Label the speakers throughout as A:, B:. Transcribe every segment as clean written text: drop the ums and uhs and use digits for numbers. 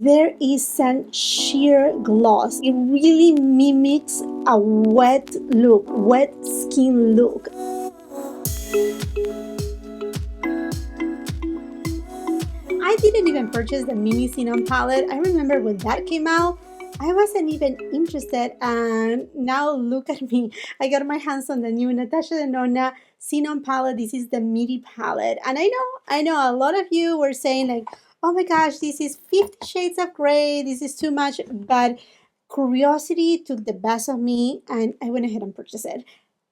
A: There is some sheer gloss. It really mimics a wet look, wet skin look. I didn't even purchase the mini Xenon palette. I remember when that came out, I wasn't even interested, and now look at me. I got my hands on the new Natasha Denona Xenon palette. This is the midi palette, and I know a lot of you were saying like, oh my gosh, this is 50 shades of gray, this is too much, but curiosity took the best of me, and I went ahead and purchased it.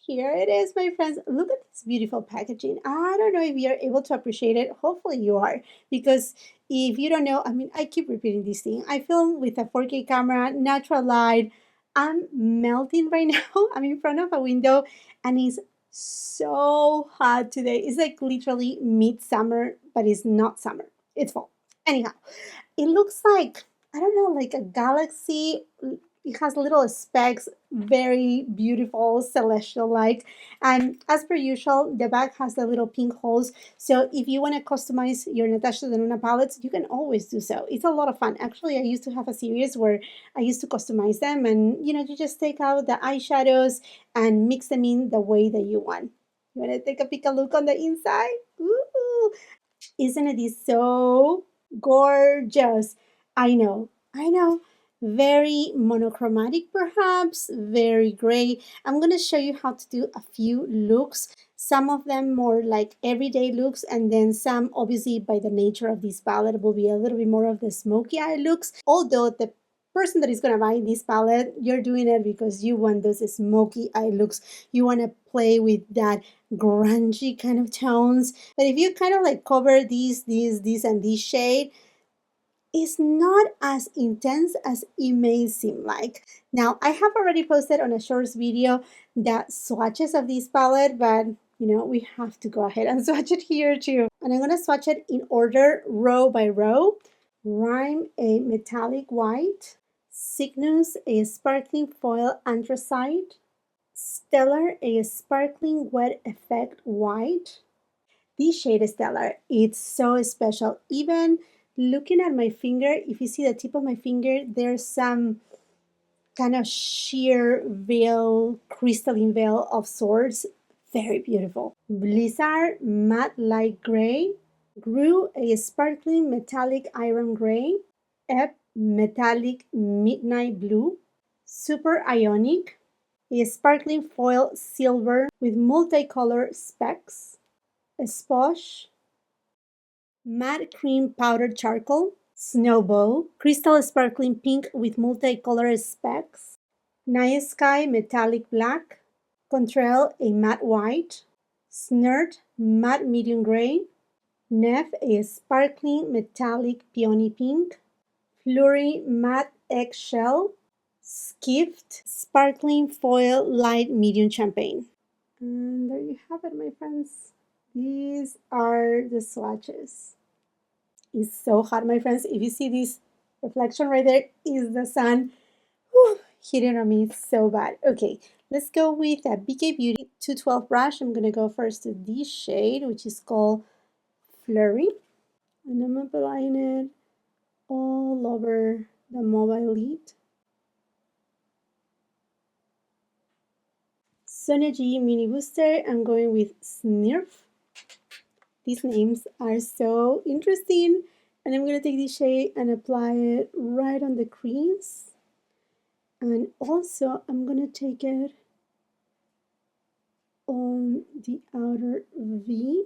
A: Here it is, my friends. Look at this beautiful packaging. I don't know if you're able to appreciate it. Hopefully you are, because if you don't know, I mean, I keep repeating this thing. I film with a 4K camera, natural light. I'm melting right now. I'm in front of a window and it's so hot today. It's like literally midsummer, but it's not summer. It's fall. Anyhow, it looks like, I don't know, like a galaxy. It has little specks, very beautiful, celestial like. And as per usual, the back has the little pink holes. So if you want to customize your Natasha Denona palettes, you can always do so. It's a lot of fun. Actually, I used to have a series where I used to customize them, and you just take out the eyeshadows and mix them in the way that you want. You want to take a peek a look on the inside? Ooh, isn't it so gorgeous? I know. Very monochromatic, perhaps, very gray. I'm going to show you how to do a few looks. Some of them more like everyday looks, and then some, obviously, by the nature of this palette, will be a little bit more of the smoky eye looks. Although the person that is going to buy this palette, you're doing it because you want those smoky eye looks. You want to play with that grungy kind of tones. But if you kind of like cover these, and this shade, it's not as intense as it may seem like. Now, I have already posted on a shorts video the swatches of this palette, but we have to go ahead and swatch it here too. And I'm going to swatch it in order, row by row. Rhyme, a metallic white. Cygnus, a sparkling foil anthracite. Stellar, a sparkling wet effect white. This shade is Stellar. It's so special. Even looking at my finger, if you see the tip of my finger, there's some kind of sheer veil, crystalline veil of sorts. Very beautiful. Blizzard, matte light gray. Grew, a sparkling metallic iron gray. Ebb, metallic midnight blue. Super ionic, a sparkling foil silver with multicolor specks. A Sposh, matte cream powdered charcoal. Snowball, crystal sparkling pink with multicolored specks. Night Sky, metallic black. Contrail, a matte white. Snert, matte medium gray. Nef, a sparkling metallic peony pink. Flurry, matte eggshell. Skift, sparkling foil light medium champagne. And there you have it, my friends. These are the swatches. It's so hot, my friends. If you see this reflection right there, is the sun. Whew, hitting on me so bad. Okay, let's go with a BK Beauty 212 brush. I'm going to go first to this shade, which is called Flurry. And I'm applying it all over the mobile lid. Sonia G Mini Booster, I'm going with Snurf. These names are so interesting. And I'm going to take this shade and apply it right on the crease. And also, I'm going to take it on the outer V.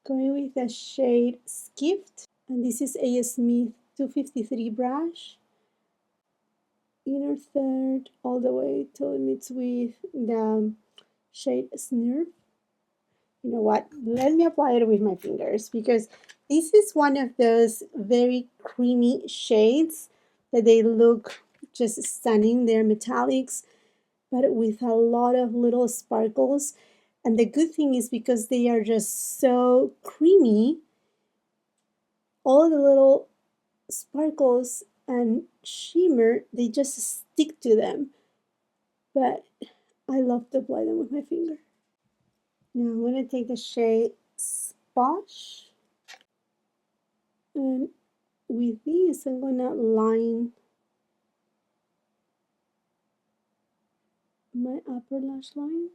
A: Going with the shade Skift. And this is a Smith 253 brush. Inner third all the way till it meets with the shade Snurf. You know what? Let me apply it with my fingers, because this is one of those very creamy shades that they look just stunning. They're metallics, but with a lot of little sparkles. And the good thing is, because they are just so creamy, all the little sparkles and shimmer, they just stick to them. But I love to apply them with my finger. Now I'm going to take the shade Sposh and with this, I'm gonna line my upper lash line.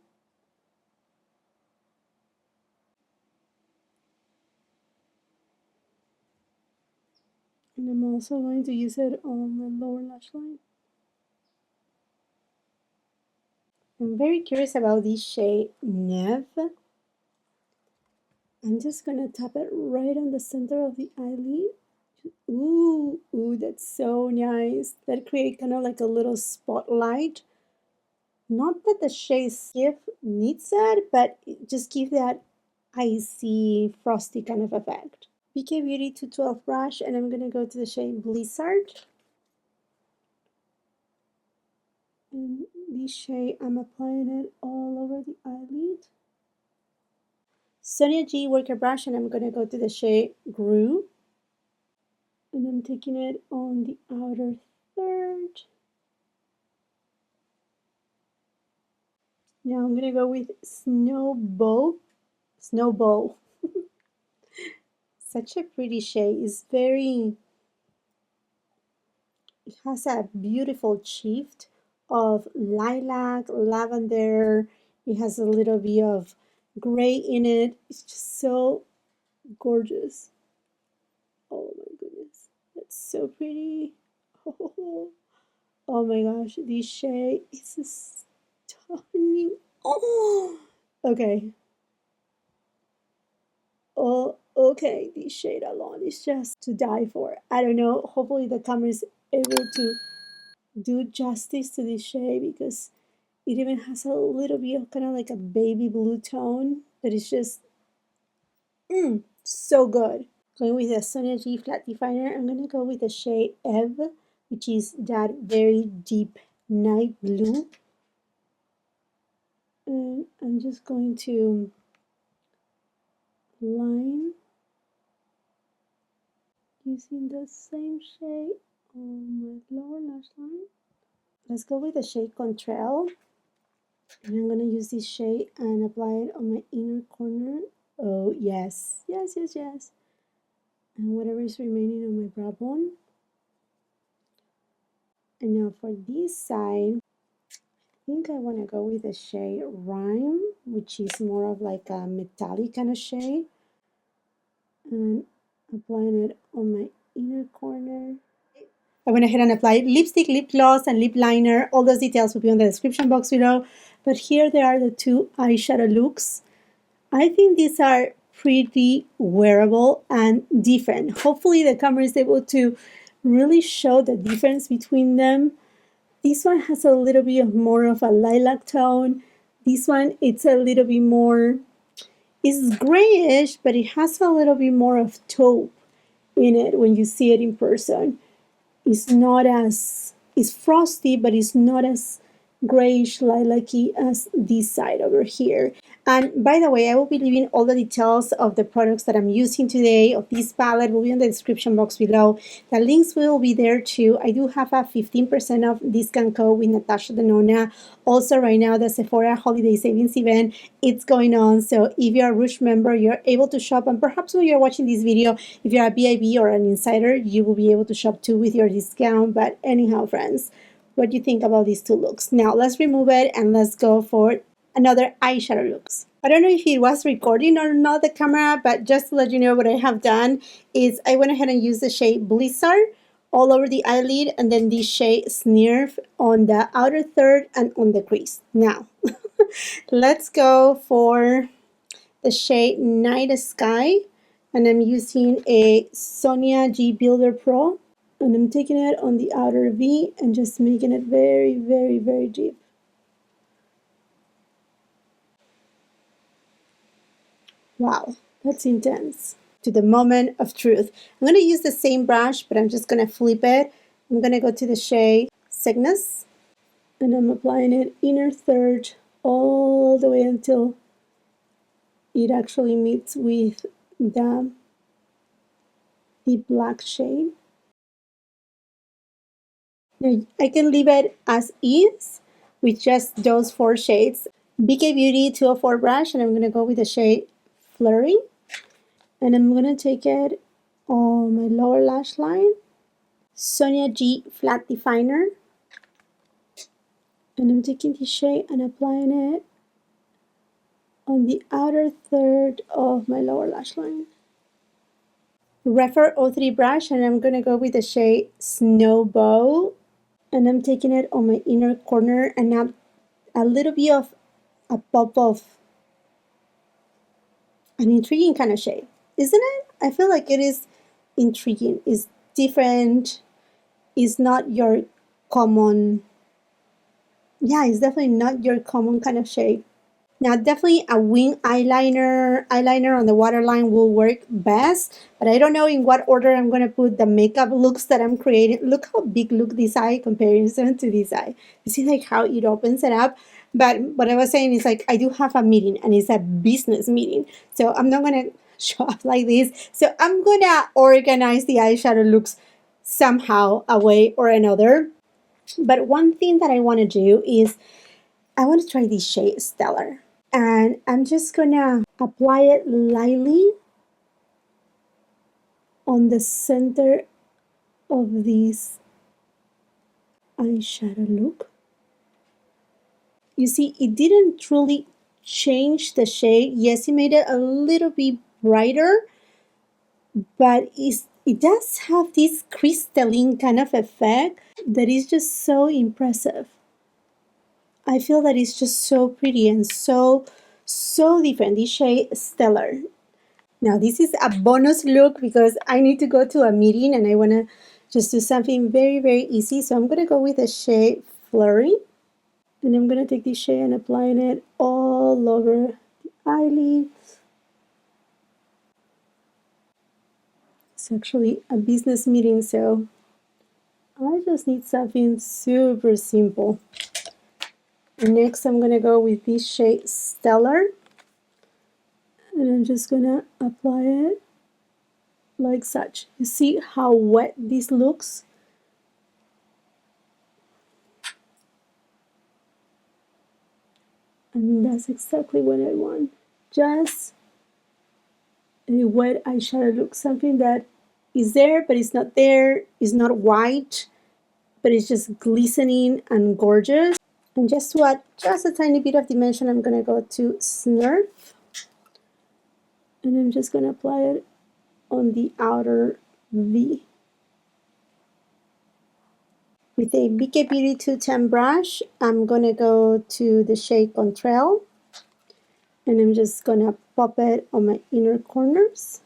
A: And I'm also going to use it on my lower lash line. I'm very curious about this shade Neve. I'm just gonna tap it right on the center of the eyelid. Ooh, ooh, that's so nice. That creates kind of like a little spotlight. Not that the shade Skiff needs that, but it just give that icy, frosty kind of effect. BK Beauty 212 brush, and I'm gonna go to the shade Blizzard. And this shade, I'm applying it all over the eyelid. Sonia G Worker brush, and I'm gonna go to the shade Grew. And I'm taking it on the outer third. Now I'm gonna go with Snowbow. Such a pretty shade. It's very, it has a beautiful shift of lilac, lavender. It has a little bit of gray in it. It's just so gorgeous. Oh my goodness, that's so pretty. Oh, oh my gosh, this shade is stunning. Oh, okay. Oh, okay, this shade alone is just to die for. I don't know, hopefully the camera is able to do justice to this shade because it even has a little bit of kind of like a baby blue tone that is just so good. Going with the Sonia G flat definer, I'm going to go with the shade Eve, which is that very deep night blue. And I'm just going to line using the same shade on my lower lash line. Let's go with the shade Contrail. And I'm going to use this shade and apply it on my inner corner. Oh, yes. Yes, yes, yes. And whatever is remaining on my brow bone. And now for this side, I think I want to go with the shade Rhyme, which is more of like a metallic kind of shade. And applying it on my inner corner. I went ahead and applied lipstick, lip gloss, and lip liner. All those details will be on the description box below. But here there are the two eyeshadow looks. I think these are pretty wearable and different. Hopefully the camera is able to really show the difference between them. This one has a little bit more of a lilac tone. This one, it's a little bit more, it's grayish, but it has a little bit more of taupe in it when you see it in person. It's not as, it's frosty, but it's not as grayish lilac-y as this side over here. And by the way, I will be leaving all the details of the products that I'm using today, of this palette, will be in the description box below. The links will be there too. I do have a 15% off discount code with Natasha Denona. Also right now, the Sephora Holiday Savings event, it's going on. So if you're a Rouge member, you're able to shop. And perhaps when you're watching this video, if you're a VIB or an insider, you will be able to shop too with your discount. But anyhow, friends, what do you think about these two looks? Now let's remove it and let's go for another eyeshadow looks. I don't know if it was recording or not the camera, but just to let you know what I have done is I went ahead and used the shade Blizzard all over the eyelid and then this shade Snurf on the outer third and on the crease. Now, let's go for the shade Night Sky and I'm using a Sonia G Builder Pro. And I'm taking it on the outer V and just making it very, very, very deep. Wow, that's intense. To the moment of truth. I'm going to use the same brush, but I'm just going to flip it. I'm going to go to the shade Cygnus. And I'm applying it inner third all the way until it actually meets with the deep black shade. Now, I can leave it as is with just those four shades. BK Beauty 204 brush, and I'm going to go with the shade Flurry. And I'm going to take it on my lower lash line. Sonia G Flat Definer. And I'm taking this shade and applying it on the outer third of my lower lash line. Refer 03 brush, and I'm going to go with the shade Snowbow. And I'm taking it on my inner corner and add a little bit of a pop of an intriguing kind of shade, isn't it? I feel like it is intriguing. It's different. It's not your common, yeah, it's definitely not your common kind of shade. Now, definitely a wing eyeliner on the waterline will work best, but I don't know in what order I'm going to put the makeup looks that I'm creating. Look how big look this eye comparison to this eye. You see like how it opens it up? But what I was saying is like I do have a meeting and it's a business meeting. So I'm not going to show up like this. So I'm going to organize the eyeshadow looks somehow a way or another. But one thing that I want to do is I want to try this shade Stellar. And I'm just gonna apply it lightly on the center of this eyeshadow look. You see, it didn't truly change the shade. Yes, it made it a little bit brighter, but it does have this crystalline kind of effect that is just so impressive. I feel that it's just so pretty and so different. This shade Stellar. Now this is a bonus look because I need to go to a meeting and I want to just do something very, very easy. So I'm going to go with the shade Flurry. And I'm going to take this shade and applying it all over the eyelids. It's actually a business meeting, so I just need something super simple. Next, I'm going to go with this shade Stellar. And I'm just going to apply it like such. You see how wet this looks? And that's exactly what I want. Just a wet eyeshadow look. Something that is there, but it's not there. It's not white, but it's just glistening and gorgeous. And just to add just a tiny bit of dimension, I'm going to go to Snurf. And I'm just going to apply it on the outer V. With a BK Beauty 210 brush, I'm going to go to the shade Contrail. And I'm just going to pop it on my inner corners.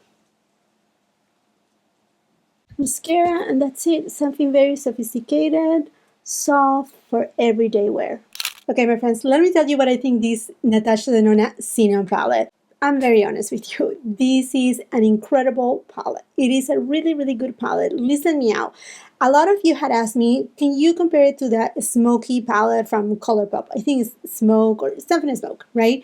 A: Mascara, and that's it. Something very sophisticated, soft for everyday wear. Okay, my friends, let me tell you what I think this Natasha Denona Xenon palette. I'm very honest with you. This is an incredible palette. It is a really, really good palette. Listen me out. A lot of you had asked me, can you compare it to that Smokey palette from ColourPop? I think it's Smoke or something Smoke, right?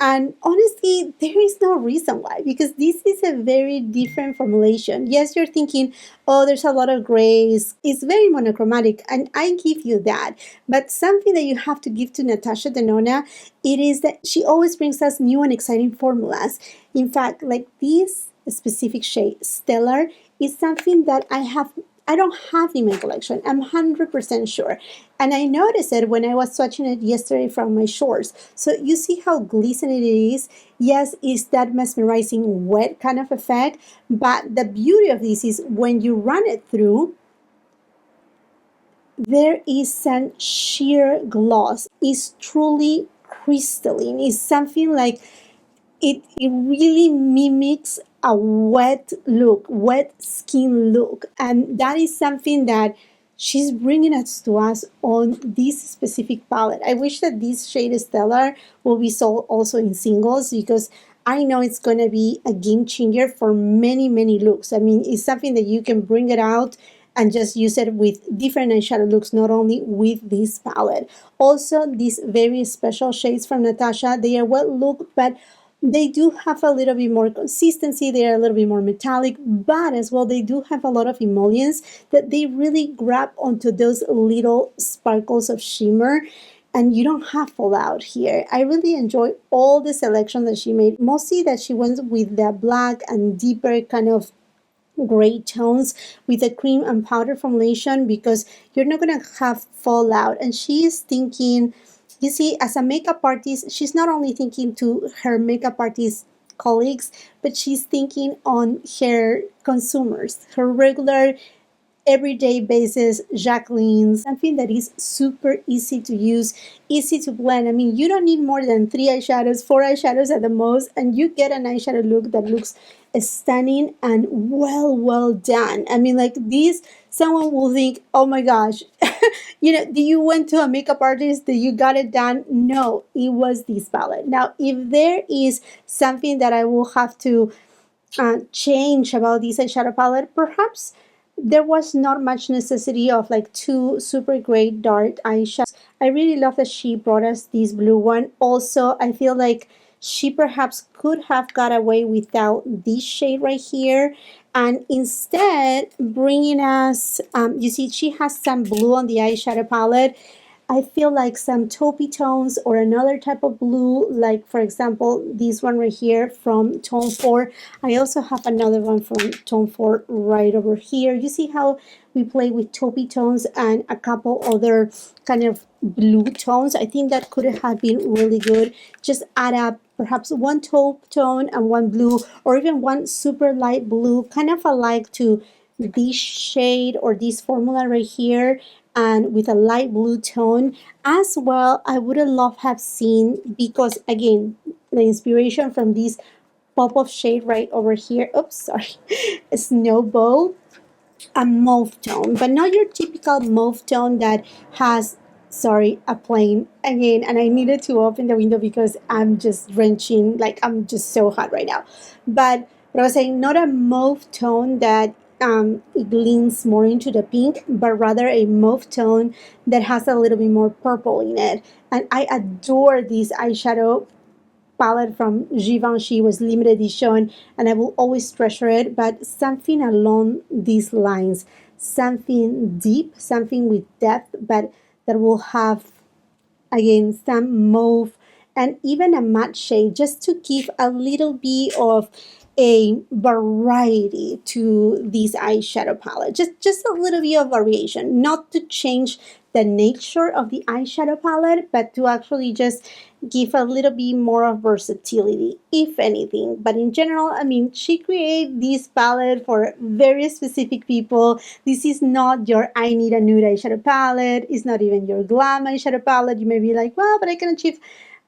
A: And honestly, there is no reason why, because this is a very different formulation. Yes, you're thinking, oh, there's a lot of grays. It's very monochromatic, and I give you that. But something that you have to give to Natasha Denona, it is that she always brings us new and exciting formulas. In fact, like this specific shade, Stellar, is something that I don't have in my collection. I'm 100% sure. And I noticed it when I was swatching it yesterday from my shorts. So you see how glistening it is? Yes, it's that mesmerizing wet kind of effect. But the beauty of this is when you run it through, there is some sheer gloss. It's truly crystalline. It's something like it really mimics a wet look, wet skin look. And that is something that she's bringing us to us on this specific palette. I wish that this shade Stellar will be sold also in singles, because I know it's going to be a game changer for many, many looks. I mean, it's something that you can bring it out and just use it with different eyeshadow looks, not only with this palette. Also, these very special shades from Natasha, they are wet look, but they do have a little bit more consistency. They are a little bit more metallic, but as well, they do have a lot of emollients that they really grab onto those little sparkles of shimmer, and you don't have fallout here. I really enjoy all the selection that she made, mostly that she went with the black and deeper kind of gray tones with a cream and powder formulation because you're not going to have fallout. And she is thinking, you see, as a makeup artist, she's not only thinking to her makeup artist colleagues, but she's thinking on her consumers, her regular everyday basis Jacqueline's, something that is super easy to use, easy to blend. I mean, you don't need more than 3 eyeshadows, 4 eyeshadows at the most, and you get an eyeshadow look that looks stunning and well done. I mean, like this, someone will think, oh my gosh, do you went to a makeup artist, that you got it done? No, it was this palette. Now, if there is something that I will have to change about this eyeshadow palette, perhaps there was not much necessity of like two super great dark eyeshadows. I really love that she brought us this blue one. Also, I feel like she perhaps could have got away without this shade right here, and instead bringing us, you see, she has some blue on the eyeshadow palette. I feel like some taupey tones or another type of blue, like for example, this one right here from Tone 4. I also have another one from Tone 4 right over here. You see how we play with taupey tones and a couple other kind of blue tones? I think that could have been really good. Just add up perhaps one taupe tone and one blue, or even one super light blue, kind of alike to this shade or this formula right here, and with a light blue tone as well. I would have loved have seen, because again, the inspiration from this pop of shade right over here, oops, sorry, Snowball, a mauve tone, but not your typical mauve tone that has, sorry, a plain again. And I needed to open the window because I'm just drenching, like I'm just so hot right now. But I was saying, not a mauve tone that it leans more into the pink, but rather a mauve tone that has a little bit more purple in it. And I adore this eyeshadow palette from Givenchy, was limited edition, and I will always treasure it. But something along these lines, something deep, something with depth, but that will have, again, some mauve and even a matte shade, just to give a little bit of a variety to this eyeshadow palette. Just a little bit of variation, not to change the nature of the eyeshadow palette, but to actually just give a little bit more of versatility, if anything. But in general, I mean, she created this palette for very specific people. This is not your I need a nude eyeshadow palette. It's not even your glam eyeshadow palette. You may be like, well, but I can achieve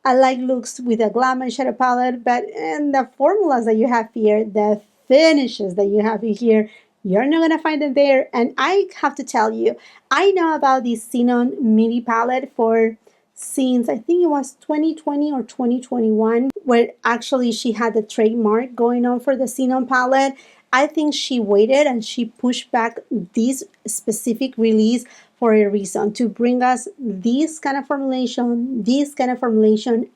A: I like looks with a glam eyeshadow palette, but in the formulas that you have here, the finishes that you have here, you're not going to find it there. And I have to tell you, I know about this Xenon mini palette for since I think it was 2020 or 2021, where actually she had the trademark going on for the Xenon palette. I think she waited and she pushed back this specific release for a reason, to bring us this kind of formulation,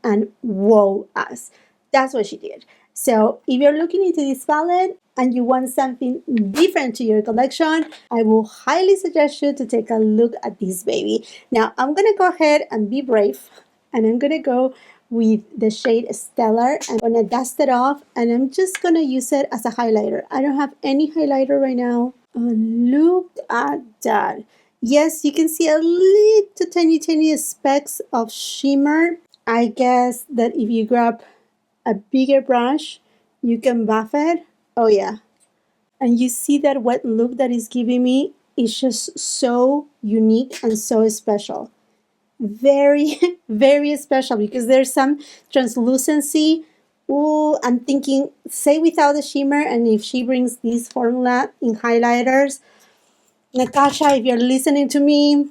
A: and wow us. That's what she did. So if you're looking into this palette and you want something different to your collection, I will highly suggest you to take a look at this baby. Now I'm gonna go ahead and be brave, and I'm gonna go with the shade Stellar. I'm gonna dust it off, and I'm just gonna use it as a highlighter. I don't have any highlighter right now. Look at that. Yes, you can see a little tiny specks of shimmer. I guess that if you grab a bigger brush, you can buff it. Oh yeah. And you see that wet look that is giving me is just so unique and so special. Very, very special, because there's some translucency. Oh, I'm thinking, say without the shimmer, and if she brings this formula in highlighters, Natasha, if you're listening to me,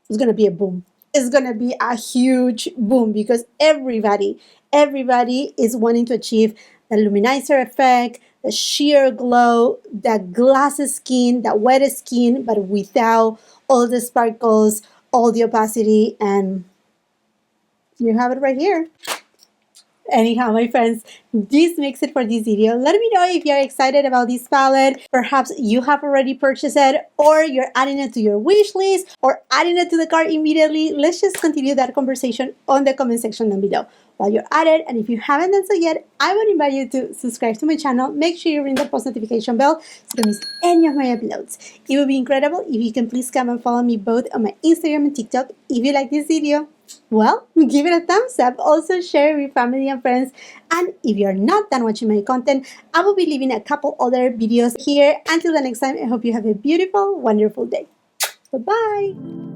A: it's going to be a boom. It's going to be a huge boom, because everybody is wanting to achieve the luminizer effect, the sheer glow, the glassy skin, the wet skin, but without all the sparkles, all the opacity, and you have it right here. Anyhow, my friends, this makes it for this video. Let me know if you're excited about this palette. Perhaps you have already purchased it, or you're adding it to your wish list, or adding it to the cart immediately. Let's just continue that conversation on the comment section down below. while you're at it. And if you haven't done so yet, I would invite you to subscribe to my channel. Make sure you ring the post notification bell so you don't miss any of my uploads. It would be incredible if you can please come and follow me both on my Instagram and TikTok. If you like this video, well, give it a thumbs up. Also share with family and friends. And if you're not done watching my content, I will be leaving a couple other videos here. Until the next time, I hope you have a beautiful, wonderful day. Bye-bye.